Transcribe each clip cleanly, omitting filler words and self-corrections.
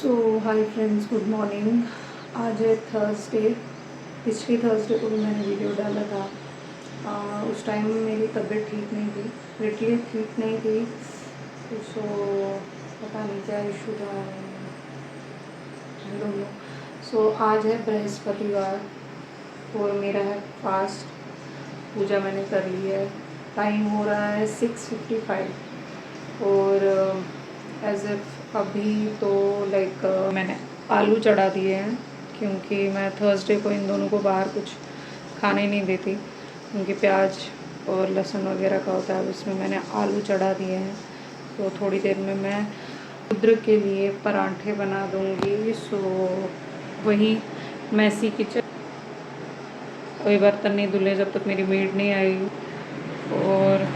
सो hi friends, good morning. आज है Thursday. पिछली थर्सडे को भी मैंने वीडियो डाला था। उस टाइम मेरी तबीयत ठीक नहीं थी, लिटरली ठीक नहीं थी। सो पता नहीं क्या इशू था, आई डोंट नो। सो आज है बृहस्पतिवार और मेरा है फास्ट। पूजा मैंने कर ली है। टाइम हो रहा है 6:55 और एज इफ अभी तो लाइक मैंने आलू चढ़ा दिए हैं, क्योंकि मैं थर्सडे को इन दोनों को बाहर कुछ खाने नहीं देती, क्योंकि प्याज और लहसुन वगैरह का होता है। अब इसमें मैंने आलू चढ़ा दिए हैं, तो थोड़ी देर में मैं रुद्र के लिए परांठे बना दूँगी। सो वही मैसी किचन। कोई बर्तन नहीं धुले जब तक मेरी मेड नहीं आई, और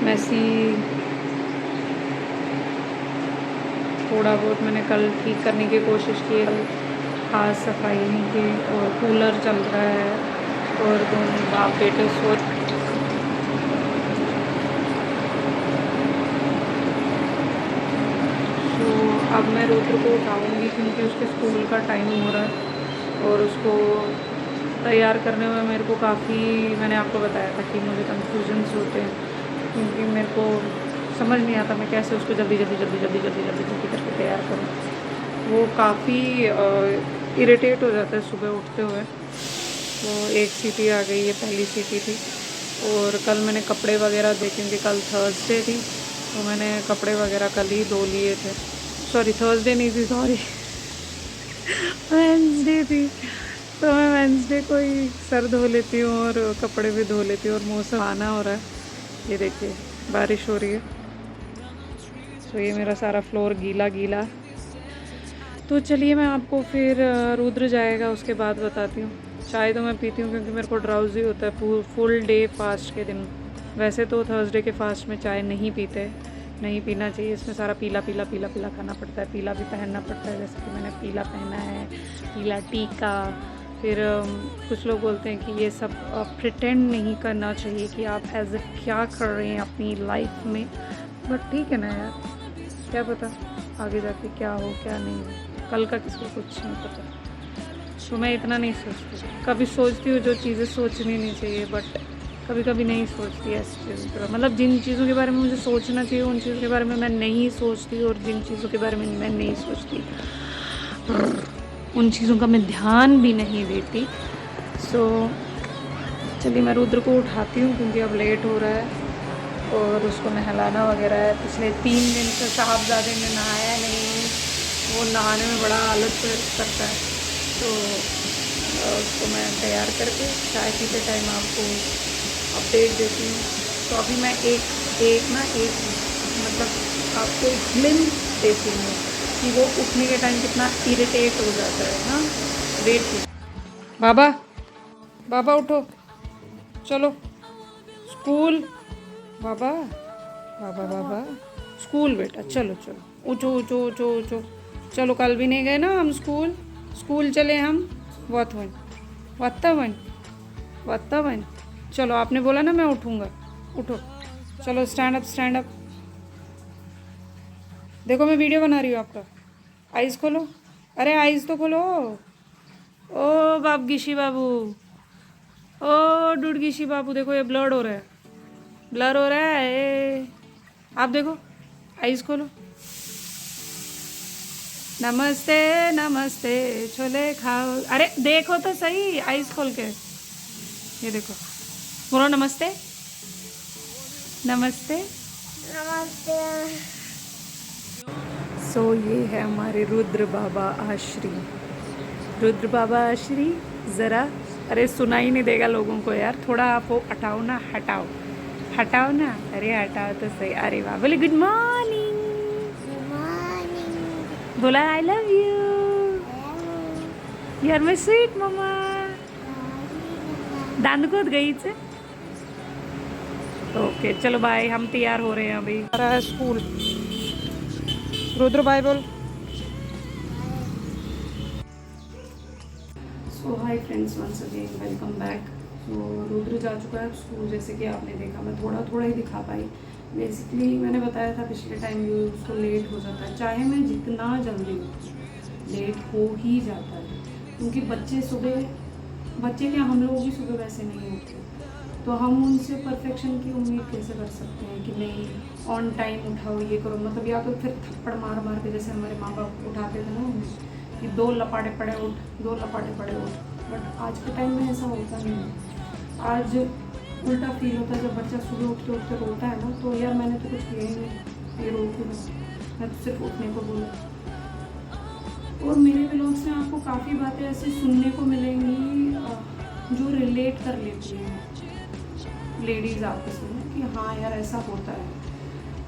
मैसी थोड़ा बहुत मैंने कल ठीक करने की कोशिश की। खास सफाई नहीं की, और कूलर चल रहा है और दोनों बाप बेटे सो। तो अब मैं रुद्र को उठाऊंगी, क्योंकि उसके स्कूल का टाइम हो रहा है और उसको तैयार करने में मेरे को काफ़ी, मैंने आपको बताया था कि मुझे कन्फ्यूजन्स होते हैं, क्योंकि मेरे को समझ नहीं आता मैं कैसे उसको जल्दी करके तैयार करूँ। वो काफ़ी इरिटेट हो जाता है सुबह उठते हुए। तो एक सीटी आ गई है, पहली सीटी थी। और कल मैंने कपड़े वगैरह धोए, क्योंकि कल थर्सडे थी, तो मैंने कपड़े वगैरह कल ही धो लिए थे। सॉरी, थर्सडे नहीं थी, सॉरी वेंसडे थी। तो मैं वेंसडे को ही सर धो लेती हूँ और कपड़े भी धो लेती हूँ। और मौसम आना हो रहा है, ये देखिए बारिश हो रही है। तो ये मेरा सारा फ्लोर गीला गीला। तो चलिए मैं आपको फिर रुद्र जाएगा उसके बाद बताती हूँ। चाय तो मैं पीती हूँ क्योंकि मेरे को ड्राउजी होता है फुल डे फास्ट के दिन। वैसे तो थर्सडे के फास्ट में चाय नहीं पीते, नहीं पीना चाहिए। इसमें सारा पीला पीला पीला पीला खाना पड़ता है, पीला भी पहनना पड़ता है। जैसे कि मैंने पीला पहना है, पीला टीका। फिर कुछ लोग बोलते हैं कि ये सब प्रिटेंड नहीं करना चाहिए कि आप एज इफ क्या कर रहे हैं अपनी लाइफ में। बट ठीक है ना यार, क्या पता आगे जाके क्या हो क्या नहीं हो, कल का किसी को कुछ नहीं पता। तो मैं इतना नहीं सोचती। कभी सोचती हूँ जो चीज़ें सोचनी नहीं चाहिए, बट कभी कभी नहीं सोचती ऐसी चीज़ों के बारे में। मतलब जिन चीज़ों के बारे में मुझे सोचना चाहिए उन चीज़ों के बारे में मैं नहीं सोचती, और जिन चीज़ों के बारे में मैं नहीं सोचती उन चीज़ों का मैं ध्यान भी नहीं देती। सो चलिए मैं रुद्र को उठाती हूँ, क्योंकि अब लेट हो रहा है और उसको नहलाना वगैरह है। पिछले 3 दिन से साहबजादे ने नहाया नहीं, वो नहाने में बड़ा आलस करता है। तो उसको मैं तैयार करके चाय पीते टाइम आपको अपडेट देती हूँ। तो अभी मैं एक मतलब आपको एक ग्लिम्स देती हूँ कि वो उठने के टाइम कितना इरिटेट हो जाता है ना। वेट कीजिए। बाबा बाबा उठो, चलो स्कूल। बाबा बाबा बाबा स्कूल बेटा, चलो चलो उठो उठो उठो उठो। चलो कल भी नहीं गए ना हम स्कूल। स्कूल चले हम वत्तावन। चलो आपने बोला ना मैं उठूँगा, उठो। चलो स्टैंड अप स्टैंड अप। देखो मैं वीडियो बना रही हूँ आपका। आइज़ खोलो, अरे आइज़ तो खोलो। ओ बाप गिशी बाबू, ओ डुडगिशी बाबू, देखो ये ब्लड हो रहा है, ब्लर हो रहा है। आप देखो, आइज़ खोलो। नमस्ते नमस्ते, छोले खाओ। अरे देखो तो सही, आइज़ खोल के। ये देखो, बोलो नमस्ते नमस्ते नमस्ते। सो ये है हमारे रुद्र बाबा आश्री। रुद्र बाबा आश्री ज़रा, अरे सुना ही नहीं देगा लोगों को यार। थोड़ा आप वो हटाओ ना, हटाओ ना, अरे हटाओ तो सही। अरे वाह, बोले गुड मॉर्निंग, बोला I love you, you are my sweet mamma. दांत खोद गई से। ओके चलो बाय, हम तैयार हो रहे हैं अभी। आ रहा है स्कूल। रुद्र बाय बोल। So hi friends, once again welcome back. तो रुद्र जा चुका है स्कूल, जैसे कि आपने देखा। मैं थोड़ा थोड़ा ही दिखा पाई, बेसिकली मैंने बताया था पिछले टाइम भी, उसको लेट हो जाता है, चाहे मैं जितना जल्दी उठूँ लेट हो ही जाता है, क्योंकि बच्चे क्या, हम लोग भी सुबह वैसे नहीं उठते, तो हम उनसे परफेक्शन की उम्मीद कैसे कर सकते हैं कि नहीं ऑन टाइम उठाओ ये करो, मतलब या तो फिर थप्पड़ मार मार के जैसे हमारे माँ बाप उठाते थे ना हमें कि 2 लपाटे पड़े उठ, 2 लपाटे पड़े उठ, बट आज के टाइम में ऐसा होता नहीं है। आज उल्टा फील होता है जब बच्चा सुबह उठते उठते रोता है ना, तो यार मैंने तो कुछ किया ही नहीं, ये रो क्यों रहा, मैं तो सिर्फ उठने को बोला। और मेरे व्लॉग्स में आपको काफ़ी बातें ऐसी सुनने को मिलेंगी जो रिलेट कर लेती हैं लेडीज़ आपस में कि हाँ यार ऐसा होता है।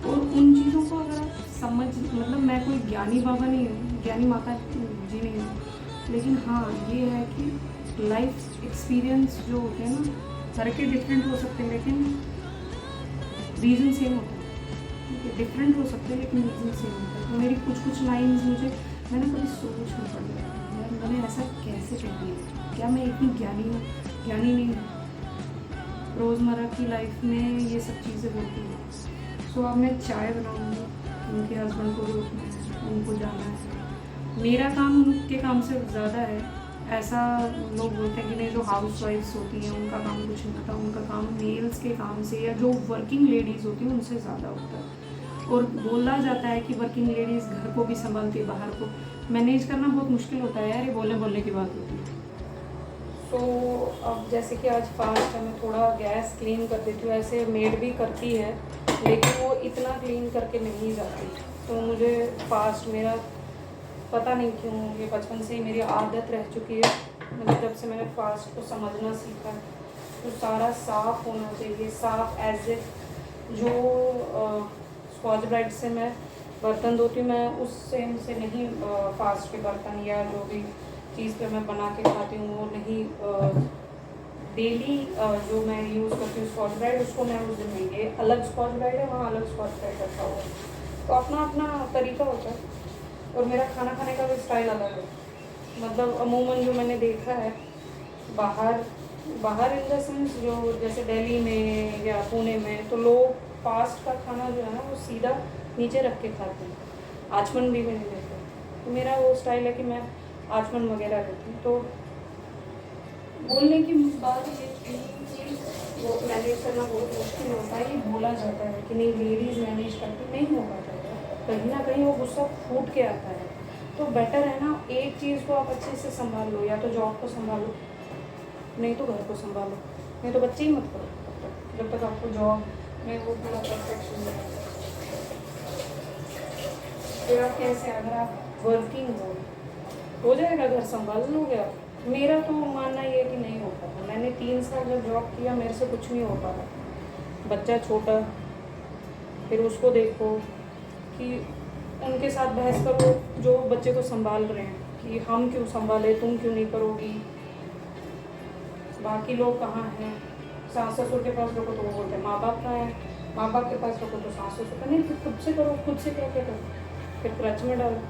और उन चीज़ों को अगर आप समझ, मतलब मैं कोई ज्ञानी बाबा नहीं हूँ, ज्ञानी माता जी नहीं हूँ, लेकिन हाँ ये है कि लाइफ एक्सपीरियंस जो होते हैं ना, हर के डिफरेंट हो सकते हैं लेकिन रीज़न सेम होता है, डिफरेंट हो सकते हैं लेकिन रीज़न सेम होता है। तो मेरी कुछ लाइन्स मुझे, मैंने कभी सोच में पड़ गया यार मैंने ऐसा कैसे कह दिया, क्या मैं इतनी ज्ञानी नहीं हूँ। रोज़मर्रा की लाइफ में ये सब चीज़ें होती हैं। सो अब मैं चाय बनाऊँगी, उनके हस्बैंड को भी उठना है, उनको जाना है, मेरा काम उनके काम से ज़्यादा है। ऐसा लोग बोलते हैं कि नहीं जो हाउस वाइफ्स होती हैं उनका काम कुछ नहीं होता, उनका काम मेल्स के काम से या जो वर्किंग लेडीज़ होती हैं उनसे ज़्यादा होता है। और बोला जाता है कि वर्किंग लेडीज़ घर को भी संभालती है, बाहर को मैनेज करना बहुत मुश्किल होता है यार, ये बोलने की बात होती है। तो अब जैसे कि आज फास्ट है, मैं थोड़ा गैस क्लीन कर देती हूँ, ऐसे मेड भी करती है लेकिन वो इतना क्लीन करके नहीं जाती, तो मुझे फास्ट मेरा पता नहीं क्यों ये बचपन से ही मेरी आदत रह चुकी है। मतलब जब से मैंने फास्ट को समझना सीखा है तो सारा साफ़ होना चाहिए, साफ़ एज ए जो स्कॉच ब्राइट से मैं बर्तन धोती हूँ, मैं उस सेम से नहीं फास्ट के बर्तन या जो भी चीज़ पे मैं बना के खाती हूँ वो नहीं, डेली जो मैं यूज़ करती हूँ स्कॉच ब्राइट उसको मैं उस दिन नहीं, ये अलग स्कॉच ब्राइट है, वहाँ अलग स्कॉच ब्राइट रखा हुआ है, तो अपना अपना तरीका होता है। और मेरा खाना खाने का भी स्टाइल अलग है, मतलब अमूमन जो मैंने देखा है बाहर इन द सेंस जो जैसे दिल्ली में या पुणे में, तो लोग फास्ट का खाना जो है ना वो सीधा नीचे रख के खाते हैं, आचमन भी नहीं देते, तो मेरा वो स्टाइल है कि मैं आचमन वगैरह देती हूँ। तो बोलने की बात ये थी कि वो मैनेज करना बहुत मुश्किल होता है, ये बोला जाता है कि नहीं लेडीज़ मैनेज करती, नहीं हो पाता है, कहीं ना कहीं वो गुस्सा फूट के आता है। तो बेटर है ना एक चीज़ को आप अच्छे से संभाल लो, या तो जॉब को संभालो नहीं तो घर को संभालो, नहीं तो बच्चे ही मत करो तब तक जब तक आपको जॉब में वो पूरा परफेक्शन नहीं। फिर आप कैसे, अगर आप वर्किंग हो जाएगा, घर संभाल लोगे आप। मेरा तो मानना ये कि नहीं हो पाता, मैंने 3 साल जब जॉब किया मेरे से कुछ नहीं हो पाता, बच्चा छोटा, फिर उसको देखो कि उनके साथ बहस करो जो बच्चे को संभाल रहे हैं कि हम क्यों संभाले, तुम क्यों नहीं करोगी, बाकी लोग कहाँ हैं, सास ससुर के पास रखो तो वो बोलते हैं माँ बाप कहाँ हैं, माँ बाप के पास रखो तो सास ससुर का नहीं, फिर खुद से करो, खुद से क्या क्या करो, फिर क्रच में डालो,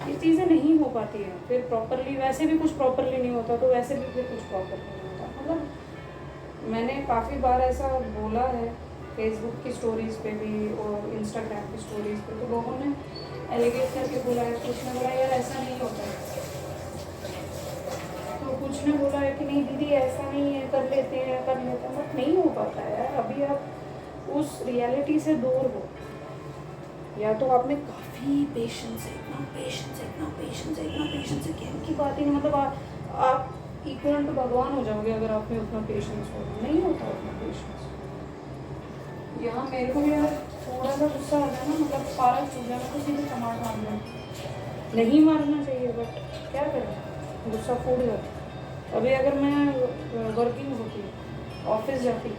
ये चीज़ें नहीं हो पाती हैं। फिर प्रॉपरली वैसे भी कुछ प्रॉपरली नहीं होता, तो वैसे भी फिर कुछ प्रॉपरली नहीं होता। मतलब मैंने काफ़ी बार ऐसा बोला है फेसबुक की स्टोरीज़ पे भी और इंस्टाग्राम की स्टोरीज़ पे, तो लोगों ने एलिगेट करके बोला है, कुछ ने बोला यार ऐसा नहीं होता है, तो कुछ ने बोला है कि नहीं दीदी ऐसा नहीं है, कर लेते हैं बट नहीं हो पाता है यार। अभी आप उस रियलिटी से दूर हो, या तो आप में काफ़ी पेशेंस है, इतना पेशेंस है कि इनकी बात ही नहीं, मतलब आप इक्वल टू भगवान हो जाओगे अगर आप में उतना पेशेंस हो, नहीं होता उतना पेशेंस। यहाँ मेरे को भी यार थोड़ा सा गुस्सा आ जाए ना, मतलब पारा छूट जाना तो सीधे टमाटर मार जाए, नहीं मारना चाहिए बट क्या करें, गुस्सा फूट जाता। अभी अगर मैं वर्किंग होती, ऑफिस जाती,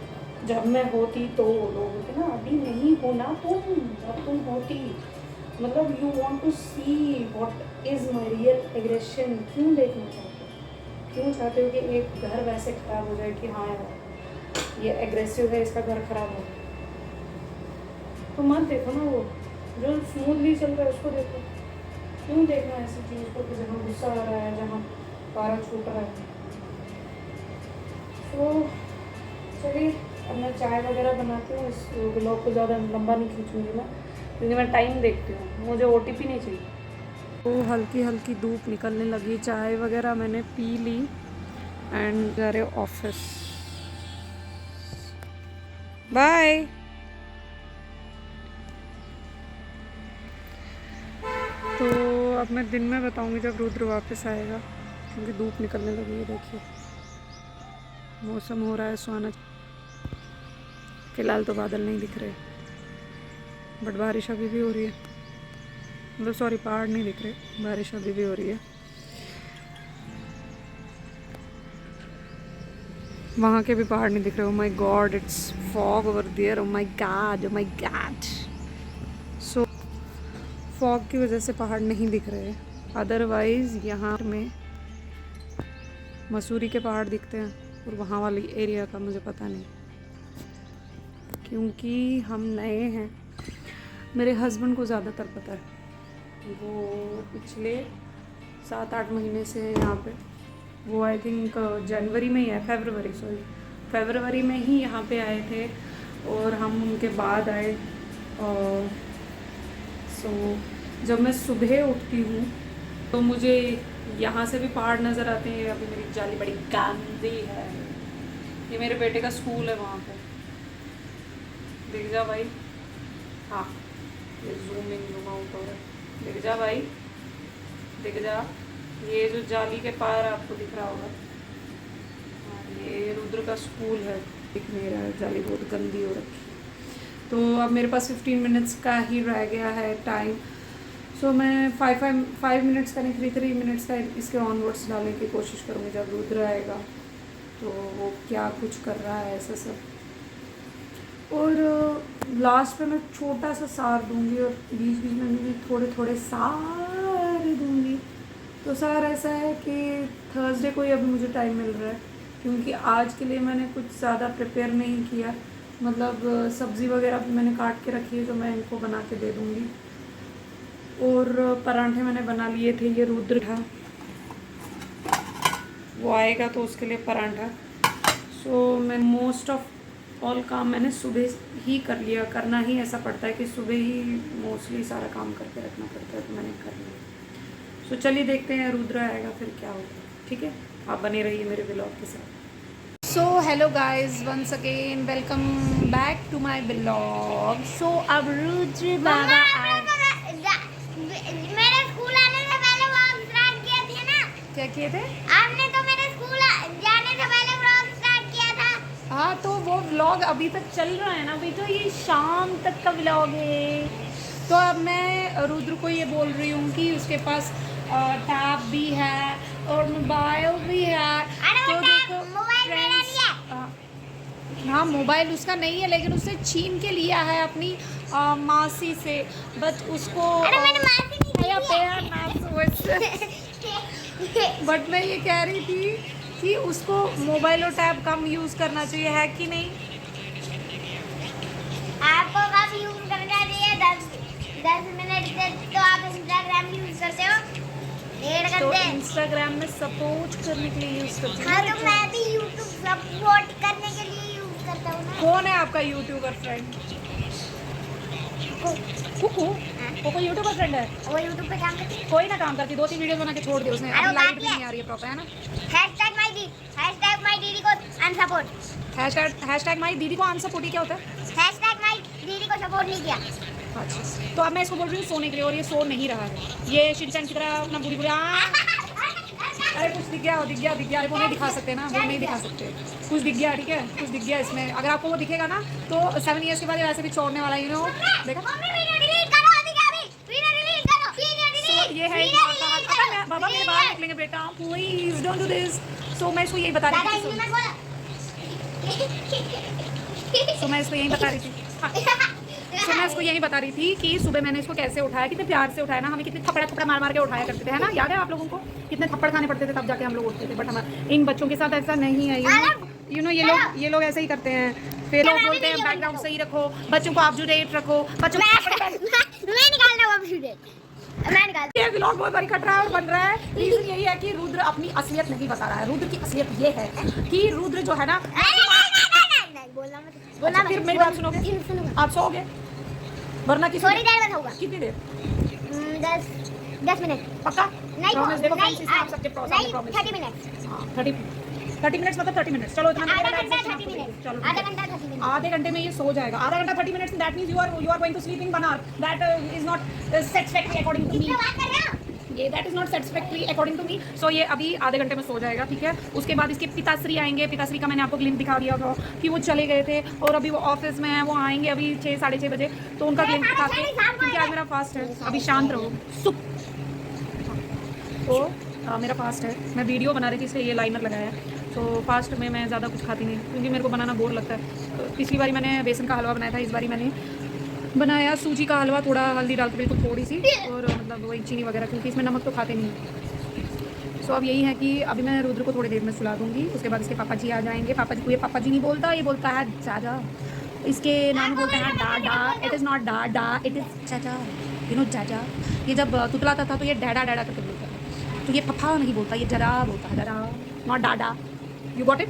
जब मैं होती तो लोग होते ना, अभी नहीं होना तुम, जब तुम होती, मतलब you want to see what is my real aggression, क्यों देखना चाहते हो, क्यों चाहते हो कि एक घर वैसे ख़राब हो जाए कि हाँ यार ये एग्रेसिव है, इसका घर ख़राब हो, तो मत देखो ना, वो जो स्मूथली चल रहा है उसको देखो, क्यों देखना ऐसी चीज़ को कि जहाँ गुस्सा आ रहा है, जहाँ पारा छूट रहा है। तो चलिए अब मैं चाय वगैरह बनाती हूँ, इस व्लॉग को ज़्यादा लंबा नहीं खींचूँगी मैं, क्योंकि मैं टाइम देखती हूँ, मुझे OTP नहीं चाहिए। तो हल्की हल्की धूप निकलने लगी, चाय वगैरह मैंने पी ली एंड जा रहे ऑफिस। बाय। तो अब मैं दिन में बताऊंगी जब रुद्र वापस आएगा, क्योंकि धूप निकलने लगी है। देखिए मौसम हो रहा है सुहाना। फिलहाल तो बादल नहीं दिख रहे, बट बारिश अभी भी हो रही है। मतलब सॉरी, पहाड़ नहीं दिख रहे, बारिश अभी भी हो रही है। वहाँ के भी पहाड़ नहीं दिख रहे। Oh my god, it's fog over there. Oh my god, oh my god. So fog की वजह से पहाड़ नहीं दिख रहे, अदरवाइज यहाँ में मसूरी के पहाड़ दिखते हैं, और वहाँ वाली एरिया का मुझे पता नहीं, क्योंकि हम नए हैं। मेरे हस्बैंड को ज़्यादातर पता है, वो पिछले 7-8 महीने से यहाँ पे, वो आई थिंक जनवरी में ही है, फरवरी में ही यहाँ पे आए थे, और हम उनके बाद आए। सो जब मैं सुबह उठती हूँ तो मुझे यहाँ से भी पहाड़ नज़र आते हैं। अभी मेरी जाली बड़ी गंदी है। ये मेरे बेटे का स्कूल है, वहाँ पे दिख जा भाई। हाँ, ये जूम इन जूम आउट हो रहा है, दिख जा भाई, दिख जा। ये जो जाली के पार आपको दिख रहा होगा, ये रुद्र का स्कूल है। दिख नहीं रहा है, जाली बहुत गंदी हो रखी। तो अब मेरे पास 15 मिनट्स का ही रह गया है टाइम। सो मैं 5 मिनट्स का नहीं, 3 मिनट्स का इसके ऑनवर्ड्स डालने की कोशिश करूँगी जब रुद्र आएगा, तो वो क्या कुछ कर रहा है ऐसा सब। और लास्ट पे मैं छोटा सा सार दूंगी, और बीच बीच में भी थोड़े थोड़े सार दूंगी। तो सार ऐसा है कि थर्सडे को ही अभी मुझे टाइम मिल रहा है, क्योंकि आज के लिए मैंने कुछ ज़्यादा प्रिपेयर नहीं किया। मतलब सब्ज़ी वगैरह भी मैंने काट के रखी है, तो मैं इनको बना के दे दूँगी। और पराठे मैंने बना लिए थे, ये रुद्र था, वो आएगा तो उसके लिए पराठा। सो मैं मोस्ट ऑफ ऑल काम मैंने सुबह ही कर लिया। करना ही ऐसा पड़ता है कि सुबह ही मोस्टली सारा काम करके रखना पड़ता है, तो मैंने कर लिया। सो चलिए देखते हैं रुद्र आएगा फिर क्या होगा। ठीक है, आप बने रहिए मेरे व्लॉग के साथ। So hello guys, once again welcome back to my vlog. So अब रुद्र बाबा मेरे स्कूल आने से पहले व्लॉग स्टार्ट किए थे ना। क्या किए थे आपने? तो मेरे स्कूल जाने से पहले व्लॉग स्टार्ट किया था। हाँ, तो वो व्लॉग अभी तक चल रहा है ना अभी, तो ये शाम तक का व्लॉग है। तो अब मैं रुद्र को ये बोल रही हूँ कि उसके पास टैब भी है और मोबाइल भी है। तो देखो मोबाइल मेरा नहीं है। हाँ, मोबाइल उसका नहीं है, लेकिन उसने छीन के लिया है अपनी मासी से। बट उसको अरे मैंने मासी नहीं दी है। बट मैं ये कह रही थी कि उसको मोबाइल और टैब कम यूज़ करना चाहिए, है कि नहीं? आपको कब यूज करना चाहिए? 10 मिनट से तो आप इंस्टाग्राम यूज करते हो 1.5 तो घंटे। इंस्टाग्राम में सपोर्ट करने के लिए यूज़ करती हूँ। हाँ, तो मैं भी यूट्यूब सपोर्ट करने के लिए यूज करता हूँ ना। कौन है आपका youtuber friend? Kuku? Coco youtuber friend है? वो यूट्यूब पे काम करती है। कोई ना काम करती, 2-3 वीडियो बना के छोड़ दी उसने। अरे अब वो लाइट बात भी है। नहीं आ रही है प्रॉपर, है ना? #माय दीदी को अनसपोर्ट। हैशटैग माई दीदी को अनसपोर्ट क्या होता है? #माय दीदी को सपोर्ट नहीं किया। अच्छा, तो अब मैं इसको बोल रही हूँ सोने के लिए, और ये सो नहीं रहा है। ये शिनचैन की तरह अपना बुरी बुरी अरे कुछ दिख गया। अरे वो नहीं दिखा सकते ना, वो नहीं दिखा सकते। कुछ दिख गया, ठीक है, कुछ दिख गया इसमें। अगर आपको वो दिखेगा ना तो 7 ईयर्स के बाद ये वैसे भी छोड़ने वाला, यू नो। देखा, ये है बाबा, मेरे बाहर निकलेंगे बेटा, प्लीज डोंट डू दिस। सो मैं इसको यही बता रही थी तो मैं इसको यही बता रही थी कि सुबह मैंने इसको कैसे उठाया, कितने प्यार से उठाया ना। हमें कितने थप्पड़ मार के उठाया करते थे, है ना? याद है आप लोगों को? कितने थप्पड़ खाने पड़ते थे तब जाके हम लोग उठते थे। बट हमारे इन बच्चों के साथ ऐसा नहीं है, यू नो। ये लोग ऐसे ही करते हैं। फिर लोग बोलते हैं बैकग्राउंड सही रखो, बच्चों को अपटूडेट रखो, बच्चों ये व्लॉग बहुत बारी कट रहा है और बन रहा है। रीजन यही है कि रुद्र अपनी असलियत नहीं बता रहा है। रुद्र की असलियत ये है कि रुद्र जो है ना, बोलना मत अच्छा, फिर मेरी बात सुनोगे? सुनूंगा। आप सोओगे वरना किसी थोड़ी देर में खाऊंगा। कितनी देर? 10 मिनट। पक्का? नहीं प्रॉमिस देखो नहीं, फ्रेंड्स, आप सबके नहीं प्रॉमिस। 30 मिनट। हाँ 30 मिनट्स मतलब 30 मिनट्स। चलो इतना आधा मेरा घंटा access 30 मिनट। चलो आधा ठीक है। घंटा 30 मिनट। आधे घंटे में ये सो जाएगा। आधा घंटा 30 minutes, that means you are going to sleep in 1 hour। That is not satisfactory according to me. कितना बात कर रहे हो? ये that is not satisfactory according to me. So ये अभी आधे घंटे में सो जाएगा, ठीक है। उसके बाद इसके पिताश्री आएंगे। पिताश्री का मैंने आपको ग्लिम्प दिखा दिया था कि वो चले गए थे और अभी वो ऑफिस में है। वो आएंगे अभी 6 साढ़े 6 बजे, तो उनका ग्लिम्प दिखा के, क्योंकि आज मेरा फास्ट है। अभी शांत रहो सुप। तो मेरा फास्ट है, मैं वीडियो बना रही थी इसलिए ये लाइनर लगाया है। तो फास्ट में मैं ज़्यादा कुछ खाती नहीं क्योंकि मेरे को बनाना बोर लगता है। तो पिछली बारी मैंने बेसन का हलवा बनाया था, इस बारी मैंने बनाया सूजी का हलवा, थोड़ा हल्दी डाल के बिल्कुल थोड़ी सी, और मतलब वही चीनी वगैरह, क्योंकि इसमें नमक तो खाते नहीं। सो अब यही है कि अभी मैं रुद्र को थोड़ी देर में सुला दूंगी। उसके बाद इसके पापा जी आ जाएंगे। पापा जी को ये पापा जी नहीं बोलता, ये बोलता है चाचा। इसके नानू बोलते हैं डाडा। इट इज़ नॉट डाडा, इट इज़ चाचा, यू नो चाचा। ये जब तुतलाता था तो ये डैडा डैडा करके बोलता था, तो ये पप्पा नहीं बोलता, ये जरा बोलता है, जरा, नॉट डाडा। You got it?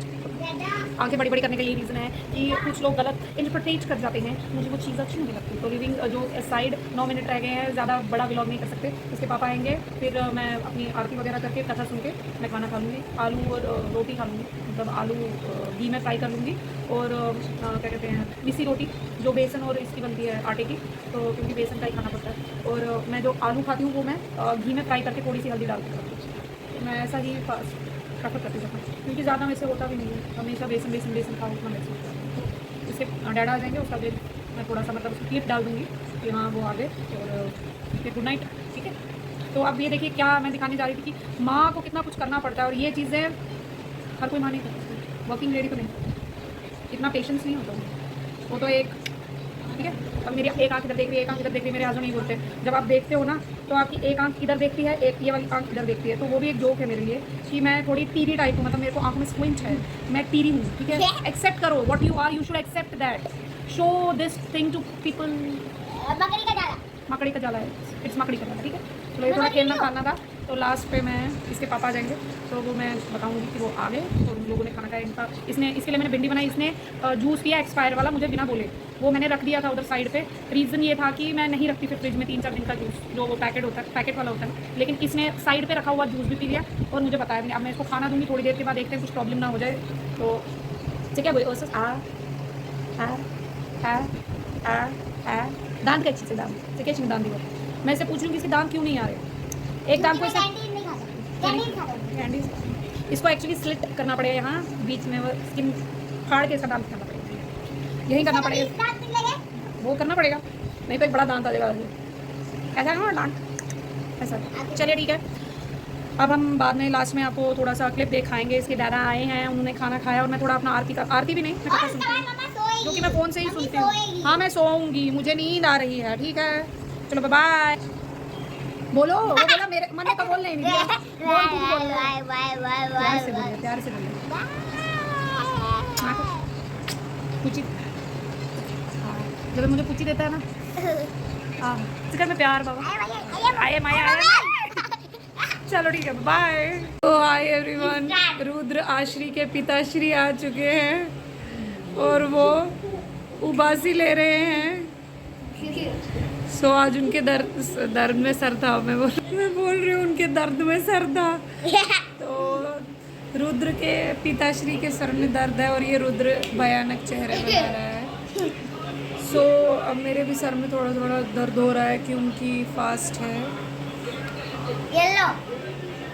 आंखें बड़ी बड़ी करने का ये रीज़न है कि कुछ लोग गलत इंटरप्रिटेट कर जाते हैं। मुझे वो चीज़ अच्छी नहीं लगती। तो लिविंग जो साइड 9 मिनट रह गए हैं, ज़्यादा बड़ा व्लॉग नहीं कर सकते। उसके पापा आएंगे, फिर मैं अपनी आरती वगैरह करके कथा सुन के मैं खाना खा लूँगी। आलू और रोटी खा लूँगी, मतलब आलू घी में फ्राई कर लूँगी, और क्या कहते हैं, मिसी रोटी जो बेसन और इसकी बनती है आटे की, तो क्योंकि बेसन का ही खाना पड़ता है। और मैं जो आलू खाती हूँ वो मैं घी में फ्राई करके थोड़ी सी हल्दी डाल के खाती हूँ। तो मैं ऐसा ही प्रेफर करती हूँ, क्योंकि ज़्यादा वैसे होता भी नहीं है। हमेशा बेसन बेसन बेसन खाओ, उतना वैसे होता है। इसके डैडा आ जाएंगे, उसका फिर मैं थोड़ा सा मतलब क्लिप डाल दूँगी कि हाँ वो आ गए, और फिर गुड नाइट, ठीक है। तो अब ये देखिए क्या मैं दिखाने जा रही थी कि माँ को कितना कुछ करना पड़ता है, और ये चीज़ें हर कोई माँ नहीं कर सकती। वर्किंग लेडी को नहीं, इतना पेशेंस नहीं होता वो तो एक, ठीक है। अब मेरी एक आंख इधर देख रही है, एक आंख इधर देख रही है। मेरे आजू नहीं बोलते, जब आप देखते हो ना तो आपकी एक आंख इधर देखती है, एक ये वाली आंख इधर देखती है। तो वो भी एक जोक है मेरे लिए कि मैं थोड़ी टीरी टाइप हूँ, मतलब मेरे को आंख में स्क्विंट है, मैं टीरी हूँ, ठीक है। एक्सेप्ट करो what you are, you should accept that, show this thing to people. मकड़ी का जाला। मकड़ी का जाला है, इट्स मकड़ी का जाला, ठीक है। चलो ये थोड़ा खेलना खाना था, तो लास्ट पे मैं इसके पापा आ जाएंगे तो वो मैं बताऊंगी कि वो आ गए। तो उन लोगों ने खाना खाया इनका, इसने इसके लिए मैंने भिंडी बनाई, इसने जूस पिया एक्सपायर वाला, मुझे बिना बोले वो मैंने रख दिया था उधर साइड पे। रीज़न ये था कि मैं नहीं रखती फिर फ्रिज में 3-4 दिन का जूस, जो वो पैकेट होता है, पैकेट वाला होता है। लेकिन इसने साइड पे रखा हुआ जूस भी पी लिया और मुझे बताया भी नहीं। अब मैं इसको खाना दूंगी थोड़ी देर के बाद, देखते हैं कुछ प्रॉब्लम ना हो जाए तो ठीक है। दांत के अच्छे से दांत से कैसे दांत दिया। मैं इसे पूछ रही हूँ कि इसके दांत क्यों नहीं आ रहे। एक दांत को इसे कैंटीन नहीं खाता। कैंटीन खाता। कैंडी, इसको एक्चुअली स्लिट करना पड़ेगा यहाँ बीच में, वो स्किन फाड़ के इसका दांत करना पड़ेगा, यही करना पड़ेगा, दांत निकल गए। वो करना पड़ेगा, नहीं तो एक बड़ा दांत आ जाएगा ऐसा ना दांत ऐसा। चलिए ठीक है, अब हम बाद में लास्ट में आपको थोड़ा सा क्लिप दिखाएंगे। इसके दादा आए हैं, उन्होंने खाना खाया, और मैं थोड़ा अपना आरती भी नहीं, मैं कथा सुनती हूँ जो कि मैं फ़ोन से ही सुनती हूँ। हाँ मैं सोऊंगी, मुझे नींद आ रही है, ठीक है। चलो बाय। बोलो, वो बोला मेरे मन का बोल नहीं दिया, बोल तू बोल रहा है। प्यार से बोलिए, प्यार से बोलिए। पूछी जब मुझे पूछी देता है ना, हाँ सिखा में प्यार बाबा आए माया आए। चलो ठीक है, बाय। तो हाय एवरीवन, रुद्र आश्री के पिताश्री आ चुके हैं और वो उबासी ले रहे हैं। सो आज उनके दर्द में सर था, मैं बोल रही हूँ उनके दर्द में सर था। तो रुद्र के पिताश्री के सर में दर्द है और ये रुद्र भयानक चेहरे बना रहा है। सो अब मेरे भी सर में थोड़ा थोड़ा दर्द हो रहा है कि उनकी फास्ट है, येलो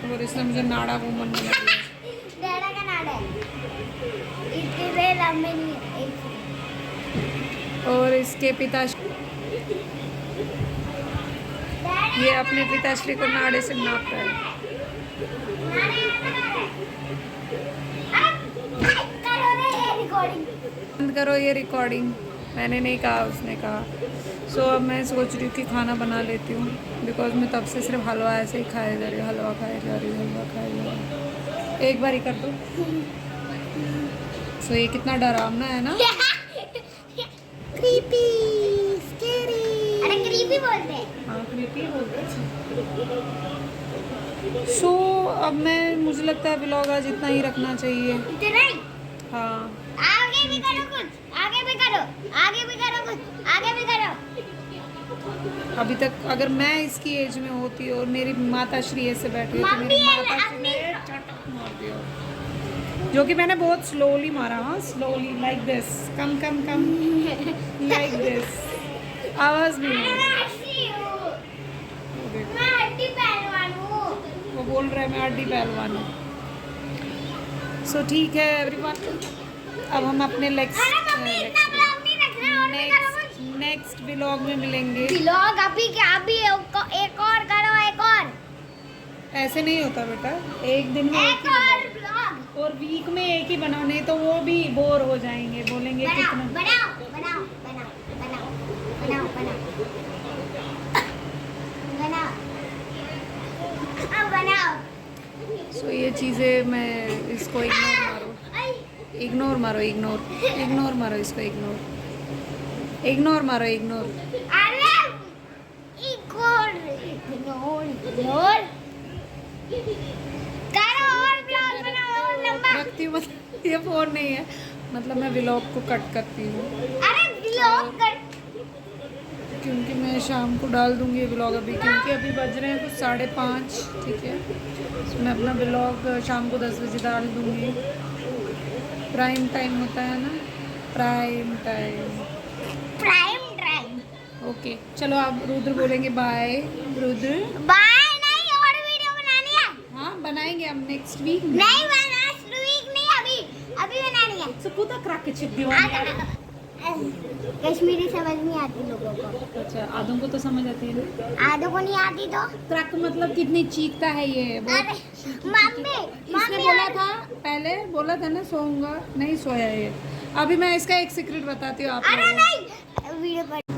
और इसने मुझे नाड़ा वूमन बना दिया। डैडा का नाम है इतने लंबे नहीं है। और इसके पिताश्री, ये अपने पिताश्री को नाड़े से नाप रहा है। बंद करो ये रिकॉर्डिंग, मैंने नहीं कहा, उसने कहा। सो अब मैं सोच रही हूँ कि खाना बना लेती हूँ, बिकॉज मैं तब से सिर्फ हलवा ऐसे ही खाए जा रही हूँ, हलवा खाए जा रही हूँ, हलवा खाए जा रही हूँ। एक बार ही कर दो। सो ये कितना डरावना है ना, क्रीपी स्कैरी। अरे क्रीपी बोलते हैं। हाँ क्रीपी बोलते हैं। सो अब मैं, मुझे लगता है व्लॉग आज इतना ही रखना चाहिए। इतना ही? हाँ आप आगे भी करो कुछ, आगे भी करो, आगे भी करो कुछ, आगे भी करो। अभी तक अगर मैं इसकी एज में होती और मेरी माता श्री ऐसे बैठी होती, मम्मी मेरी माता श्री अपनी- ने चटक मार दिया, जो कि मैंने बहुत स्लोली मारा। हाँ, slowly like this, come come come like this, आवाज भी नहीं। मैं हंसी हूँ, वो देखो, मैं हड्डी पहलवान हूँ। वो बोल रहा है मैं हड्डी पहलवान हूँ। सो ठीक है एवरीवन, अब हम अपने अरे मम्मी इतना ब्लॉग नहीं रखना, और भी करो कुछ। नेक्स्ट व्लॉग में मिलेंगे। ब्लॉग अभी क्या, अभी एक और करो, एक और, ऐसे नहीं होता बेटा, एक दिन में एक एक ही और बनाओ। ब्लॉग और वीक में एक ही बनाओ, नहीं तो वो भी बोर हो जाएंगे, बोलेंगे बनाओ, कितना। बनाओ, बनाओ, बनाओ, बनाओ, बनाओ, बनाओ, बनाओ, अब बनाओ। सो ये चीज़ें मैं इसको इग्नोर मारो, आई, इग्नोर मारो, इग्नोर इग्नोर मारो इसको, इग्नोर इग्नोर मारो, इग्नोर। अरे इग्नोर, इग्नोर, इग्नोर करो, और ब्लॉग बनाओ, और लंबा। रखती हूँ, मतलब ये फोन नहीं है, मतलब मैं व्लॉग को कट करती हूँ अरे ब्लॉग कर, क्योंकि मैं शाम को डाल दूँगी व्लॉग अभी, क्योंकि अभी बज रहे हैं कुछ 5:30, ठीक है। तो मैं अपना व्लॉग शाम को 10 बजे डाल दूँगी। प्राइम टाइम होता है ना, prime time. Prime time. Okay चलो, आप रुद्र बोलेंगे बाय। रुद्र, बाय नहीं, और वीडियो बनानी है। हाँ बनाएंगे हम नेक्स्ट वीक में। नहीं बना, वीक नहीं, अभी अभी बनानी है। सपूता क्रक चिप कश्मीरी समझ नहीं आती लोगों को, अच्छा, आधों को तो समझ आती है ना। आधों को नहीं आती तो। क्रक मतलब कितनी चीखता है ये, अरे बहुत। मम्मी, इसने मम्मी बोला था, पहले बोला था ना सोऊंगा, नहीं सोया ये। अभी मैं इसका एक सीक्रेट बताती हूँ आप अरे लोगों को। नहीं, वीडियो पर